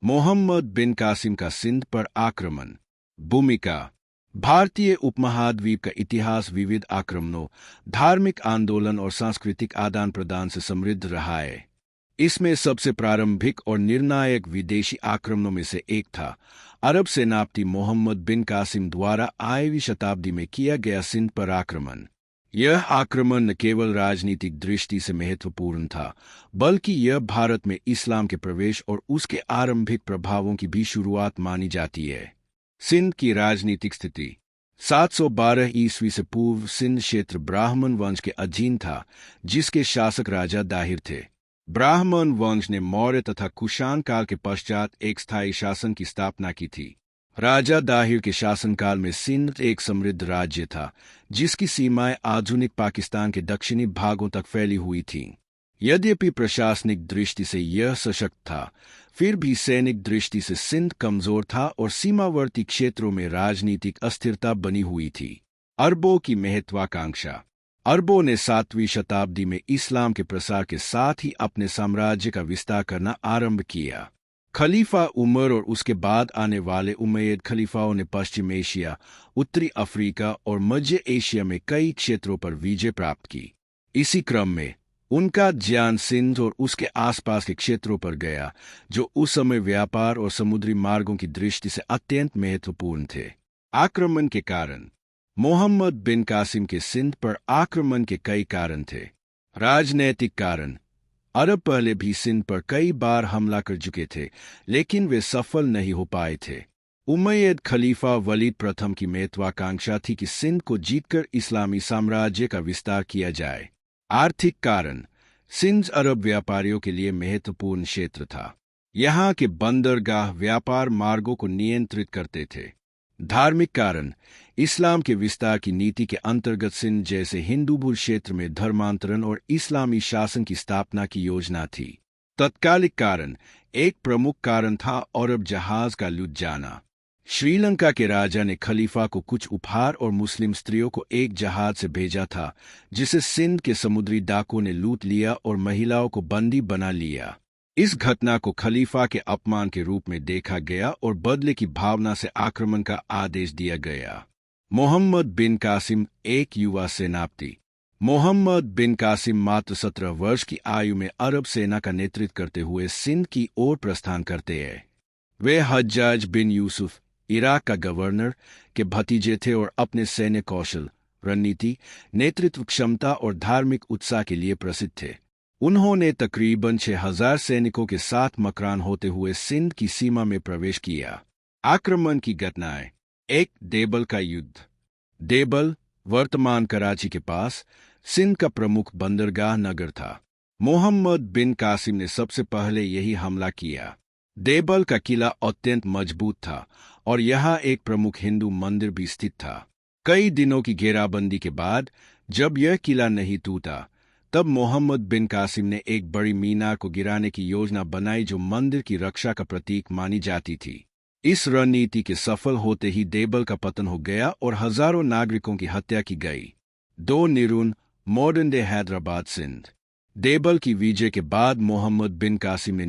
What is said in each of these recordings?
मोहम्मद बिन कासिम का सिंध पर आक्रमण। भूमिका। भारतीय उपमहाद्वीप का इतिहास विविध आक्रमणों, धार्मिक आंदोलन और सांस्कृतिक आदान प्रदान से समृद्ध रहा है। इसमें सबसे प्रारंभिक और निर्णायक विदेशी आक्रमणों में से एक था अरब सेनापति मोहम्मद बिन कासिम द्वारा 8वीं शताब्दी में किया गया सिंध पर आक्रमण। यह आक्रमण न केवल राजनीतिक दृष्टि से महत्वपूर्ण था, बल्कि यह भारत में इस्लाम के प्रवेश और उसके आरंभिक प्रभावों की भी शुरुआत मानी जाती है। सिंध की राजनीतिक स्थिति। 712 ईस्वी से पूर्व सिंध क्षेत्र ब्राह्मण वंश के अधीन था, जिसके शासक राजा दाहिर थे। ब्राह्मण वंश ने मौर्य तथा कुषाण काल के पश्चात एक स्थायी शासन की स्थापना की थी। राजा दाहिर के शासनकाल में सिंध एक समृद्ध राज्य था, जिसकी सीमाएं आधुनिक पाकिस्तान के दक्षिणी भागों तक फैली हुई थीं। यद्यपि प्रशासनिक दृष्टि से यह सशक्त था, फिर भी सैनिक दृष्टि से सिंध कमजोर था और सीमावर्ती क्षेत्रों में राजनीतिक अस्थिरता बनी हुई थी। अरबों की महत्वाकांक्षा। अरबों ने 7वीं शताब्दी में इस्लाम के प्रसार के साथ ही अपने साम्राज्य का विस्तार करना आरंभ किया। खलीफा उमर और उसके बाद आने वाले उमैयद खलीफाओं ने पश्चिम एशिया, उत्तरी अफ्रीका और मध्य एशिया में कई क्षेत्रों पर विजय प्राप्त की। इसी क्रम में उनका ध्यान सिंध और उसके आसपास के क्षेत्रों पर गया, जो उस समय व्यापार और समुद्री मार्गों की दृष्टि से अत्यंत महत्वपूर्ण थे। आक्रमण के कारण। मोहम्मद बिन कासिम के सिंध पर आक्रमण के कई कारण थे। राजनैतिक कारण। अरब पहले भी सिंध पर कई बार हमला कर चुके थे, लेकिन वे सफल नहीं हो पाए थे। उमैयद खलीफा वलीद प्रथम की महत्वाकांक्षा थी कि सिंध को जीतकर इस्लामी साम्राज्य का विस्तार किया जाए। आर्थिक कारण। सिंध अरब व्यापारियों के लिए महत्वपूर्ण क्षेत्र था। यहाँ के बंदरगाह व्यापार मार्गों को नियंत्रित करते थे। धार्मिक कारण। इस्लाम के विस्तार की नीति के अंतर्गत सिंध जैसे हिंदूबहुल क्षेत्र में धर्मांतरण और इस्लामी शासन की स्थापना की योजना थी। तत्कालिक कारण। एक प्रमुख कारण था अरब जहाज का लुट जाना। श्रीलंका के राजा ने खलीफा को कुछ उपहार और मुस्लिम स्त्रियों को एक जहाज से भेजा था, जिसे सिंध के समुद्री डाकुओं ने लूट लिया और महिलाओं को बंदी बना लिया। इस घटना को खलीफा के अपमान के रूप में देखा गया और बदले की भावना से आक्रमण का आदेश दिया गया। मोहम्मद बिन कासिम एक युवा सेनापति। मोहम्मद बिन कासिम मात्र 17 वर्ष की आयु में अरब सेना का नेतृत्व करते हुए सिंध की ओर प्रस्थान करते हैं। वे हज्जाज बिन यूसुफ, इराक का गवर्नर, के भतीजे थे और अपने सैन्य कौशल, रणनीति, नेतृत्व क्षमता और धार्मिक उत्साह के लिए प्रसिद्ध थे। उन्होंने तकरीबन 6000 सैनिकों के साथ मकरान होते हुए सिंध की सीमा में प्रवेश किया। आक्रमण की घटनाएं। 1. देबल का युद्ध। देबल, वर्तमान कराची के पास, सिंध का प्रमुख बंदरगाह नगर था। मोहम्मद बिन कासिम ने सबसे पहले यही हमला किया। देबल का किला अत्यंत मजबूत था और यहाँ एक प्रमुख हिंदू मंदिर भी स्थित था। कई दिनों की घेराबंदी के बाद जब यह किला नहीं टूटा, तब मोहम्मद बिन कासिम ने एक बड़ी मीनार को गिराने की योजना बनाई, जो मंदिर की रक्षा का प्रतीक मानी जाती थी। इस रणनीति के सफल होते ही देबल का पतन हो गया और हजारों नागरिकों की हत्या की गई। 2. निरुन, मॉडर्न डे हैदराबाद सिंध। देबल की विजय के बाद मोहम्मद बिन कासिम ने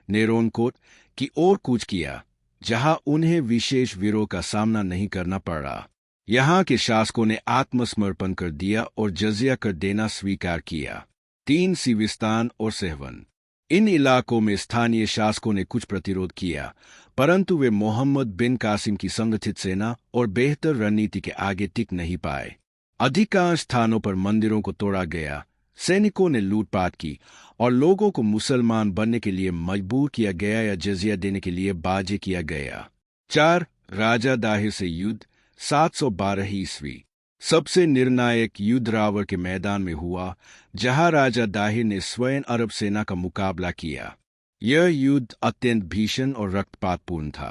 नेरोनकोट की ओर कूच किया, जहां उन्हें विशेष विरोध का सामना नहीं करना पड़ा। यहाँ के शासकों ने आत्मसमर्पण कर दिया और जजिया कर देना स्वीकार किया। 3. सिविस्तान और सहवन। इन इलाकों में स्थानीय शासकों ने कुछ प्रतिरोध किया, परंतु वे मोहम्मद बिन कासिम की संगठित सेना और बेहतर रणनीति के आगे टिक नहीं पाए। अधिकांश स्थानों पर मंदिरों को तोड़ा गया, सैनिकों ने लूटपाट की और लोगों को मुसलमान बनने के लिए मजबूर किया गया या जजिया देने के लिए बाध्य किया गया। 4. राजा दाहिर से युद्ध। 712 ईस्वी। सबसे निर्णायक युद्ध रावर के मैदान में हुआ, जहां राजा दाहिर ने स्वयं अरब सेना का मुकाबला किया। यह युद्ध अत्यंत भीषण और रक्तपातपूर्ण था।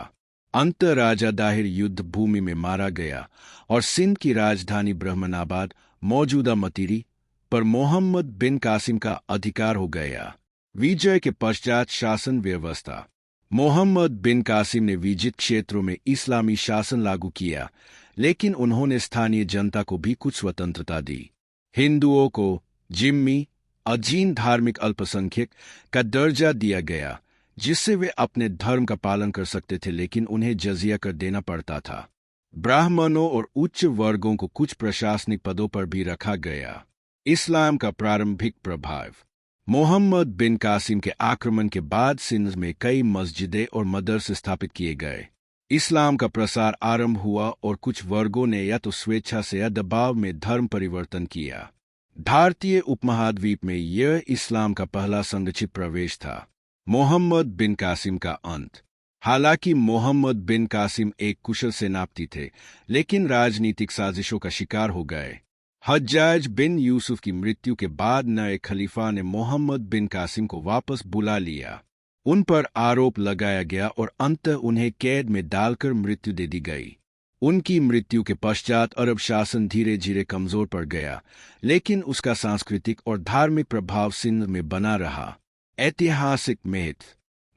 अंत राजा दाहिर युद्ध भूमि में मारा गया और सिंध की राजधानी ब्रह्मनाबाद, मौजूदा मतीरी, पर मोहम्मद बिन कासिम का अधिकार हो गया। विजय के पश्चात शासन व्यवस्था। मोहम्मद बिन कासिम ने विजित क्षेत्रों में इस्लामी शासन लागू किया, लेकिन उन्होंने स्थानीय जनता को भी कुछ स्वतंत्रता दी। हिंदुओं को जिम्मी, अजीन धार्मिक अल्पसंख्यक का दर्जा दिया गया, जिससे वे अपने धर्म का पालन कर सकते थे, लेकिन उन्हें जजिया कर देना पड़ता था। ब्राह्मणों और उच्च वर्गों को कुछ प्रशासनिक पदों पर भी रखा गया। इस्लाम का प्रारंभिक प्रभाव। मोहम्मद बिन कासिम के आक्रमण के बाद सिंध में कई मस्जिदें और मदरसे स्थापित किए गए। इस्लाम का प्रसार आरंभ हुआ और कुछ वर्गों ने या तो स्वेच्छा से या दबाव में धर्म परिवर्तन किया। भारतीय उपमहाद्वीप में यह इस्लाम का पहला संरक्षित प्रवेश था। मोहम्मद बिन कासिम का अंत। हालांकि मोहम्मद बिन कासिम एक कुशल सेनापति थे, लेकिन राजनीतिक साजिशों का शिकार हो गए। हज्जाज बिन यूसुफ की मृत्यु के बाद नए खलीफा ने मोहम्मद बिन कासिम को वापस बुला लिया। उन पर आरोप लगाया गया और अंततः उन्हें कैद में डालकर मृत्यु दे दी गई। उनकी मृत्यु के पश्चात अरब शासन धीरे धीरे कमजोर पड़ गया, लेकिन उसका सांस्कृतिक और धार्मिक प्रभाव सिंध में बना रहा। ऐतिहासिक महत्व।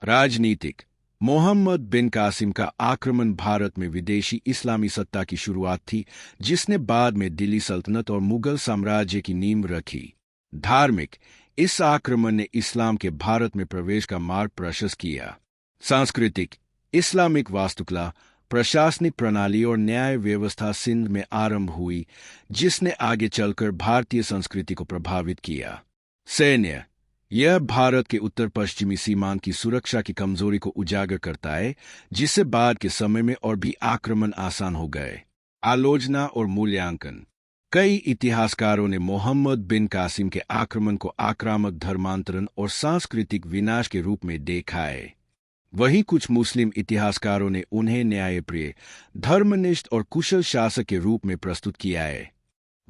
राजनीतिक। मोहम्मद बिन कासिम का आक्रमण भारत में विदेशी इस्लामी सत्ता की शुरुआत थी, जिसने बाद में दिल्ली सल्तनत और मुगल साम्राज्य की नींव रखी। धार्मिक। इस आक्रमण ने इस्लाम के भारत में प्रवेश का मार्ग प्रशस्त किया। सांस्कृतिक। इस्लामिक वास्तुकला, प्रशासनिक प्रणाली और न्याय व्यवस्था सिंध में आरंभ हुई, जिसने आगे चलकर भारतीय संस्कृति को प्रभावित किया। सैन्य। यह भारत के उत्तर पश्चिमी सीमांत की सुरक्षा की कमजोरी को उजागर करता है, जिससे बाद के समय में और भी आक्रमण आसान हो गए। आलोचना और मूल्यांकन। कई इतिहासकारों ने मोहम्मद बिन कासिम के आक्रमण को आक्रामक धर्मांतरण और सांस्कृतिक विनाश के रूप में देखा है। वहीं कुछ मुस्लिम इतिहासकारों ने उन्हें न्यायप्रिय, धर्मनिष्ठ और कुशल शासक के रूप में प्रस्तुत किया है।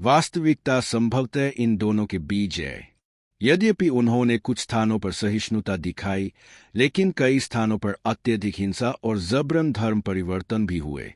वास्तविकता संभवतः इन दोनों के बीच है। यद्यपि उन्होंने कुछ स्थानों पर सहिष्णुता दिखाई, लेकिन कई स्थानों पर अत्यधिक हिंसा और जबरन धर्म परिवर्तन भी हुए।